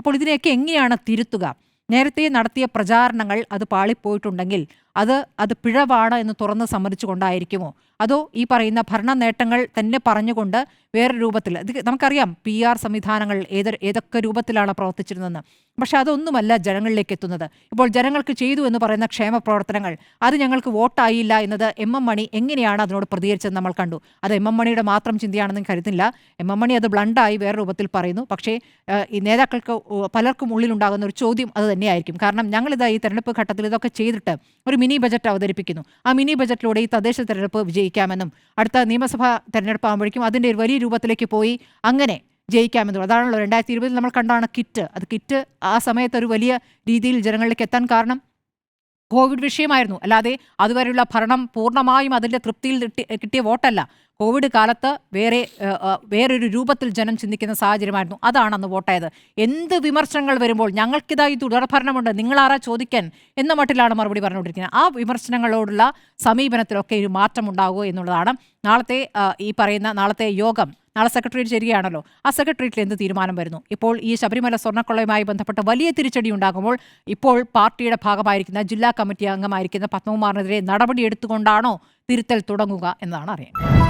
അപ്പോൾ ഇതിനെയൊക്കെ എങ്ങനെയാണ് തിരുത്തുക? നേരത്തെ നടത്തിയ പ്രചാരണങ്ങൾ അത് പാളിപ്പോയിട്ടുണ്ടെങ്കിൽ അത് പിഴവാണ് എന്ന് തുറന്ന് സമ്മതിച്ചുകൊണ്ടായിരിക്കുമോ? അതോ ഈ പറയുന്ന ഭരണ നേട്ടങ്ങൾ തന്നെ പറഞ്ഞുകൊണ്ട് വേറെ രൂപത്തിൽ, ഇത് നമുക്കറിയാം PR സംവിധാനങ്ങൾ ഏതൊക്കെ രൂപത്തിലാണ് പ്രവർത്തിച്ചിരുന്നതെന്ന്. പക്ഷെ അതൊന്നുമല്ല ജനങ്ങളിലേക്ക് എത്തുന്നത്. ഇപ്പോൾ ജനങ്ങൾക്ക് ചെയ്തു എന്ന് പറയുന്ന ക്ഷേമ പ്രവർത്തനങ്ങൾ അത് ഞങ്ങൾക്ക് വോട്ടായില്ല എന്നത് MM മണി എങ്ങനെയാണ് അതിനോട് പ്രതികരിച്ചത് നമ്മൾ കണ്ടു. അത് MM മണിയുടെ മാത്രം ചിന്തയാണെന്ന് കരുതില്ല. MM മണി അത് ബ്ലണ്ടായി വേറെ രൂപത്തിൽ പറയുന്നു. പക്ഷേ ഈ നേതാക്കൾക്ക് പലർക്കും ഉള്ളിലുണ്ടാകുന്ന ഒരു ചോദ്യം അത് തന്നെയായിരിക്കും. കാരണം ഞങ്ങളിതാ ഈ തെരഞ്ഞെടുപ്പ് ഘട്ടത്തിൽ ഇതൊക്കെ ചെയ്തിട്ട് ഒരു മിനി ബജറ്റ് അവതരിപ്പിക്കുന്നു. ആ മിനി ബജറ്റിലൂടെ ഈ തദ്ദേശ തെരഞ്ഞെടുപ്പ് വിജയിക്കാമെന്നും അടുത്ത നിയമസഭാ തെരഞ്ഞെടുപ്പ് ആകുമ്പോഴേക്കും അതിൻ്റെ ഒരു വലിയ രൂപത്തിലേക്ക് പോയി അങ്ങനെ ജയിക്കാമെന്നും, അതാണല്ലോ 2020 നമ്മൾ കണ്ടാണ് കിറ്റ് ആ സമയത്ത് ഒരു വലിയ രീതിയിൽ ജനങ്ങളിലേക്ക് എത്താൻ കാരണം കോവിഡ് വിഷയമായിരുന്നു. അല്ലാതെ അതുവരെയുള്ള ഭരണം പൂർണ്ണമായും അതിൻ്റെ തൃപ്തിയിൽ കിട്ടിയ വോട്ടല്ല. കോവിഡ് കാലത്ത് വേറൊരു രൂപത്തിൽ ജനം ചിന്തിക്കുന്ന സാഹചര്യമായിരുന്നു. അതാണ് അന്ന് വോട്ടായത്. എന്ത് വിമർശനങ്ങൾ വരുമ്പോൾ ഞങ്ങൾക്കിതായി തുടർഭരണമുണ്ട്, നിങ്ങളാരാ ചോദിക്കാൻ എന്ന മട്ടിലാണ് മറുപടി പറഞ്ഞുകൊണ്ടിരിക്കുന്നത്. ആ വിമർശനങ്ങളോടുള്ള സമീപനത്തിലൊക്കെ ഒരു മാറ്റം ഉണ്ടാകുമോ എന്നുള്ളതാണ് ഈ പറയുന്ന നാളത്തെ യോഗം. നാളെ സെക്രട്ടേറിയറ്റ് ചേരുകയാണല്ലോ. ആ സെക്രട്ടേറിയറ്റിൽ എന്ത് തീരുമാനം വരുന്നു? ഇപ്പോൾ ഈ ശബരിമല സ്വർണ്ണക്കൊള്ളയുമായി ബന്ധപ്പെട്ട വലിയ തിരിച്ചടി ഉണ്ടാകുമ്പോൾ ഇപ്പോൾ പാർട്ടിയുടെ ഭാഗമായിരിക്കുന്ന ജില്ലാ കമ്മിറ്റി അംഗമായിരിക്കുന്ന പത്മകുമാറിനെതിരെ നടപടി എടുത്തുകൊണ്ടാണോ തിരുത്തൽ തുടങ്ങുക എന്നതാണ് അറിയേണ്ടത്.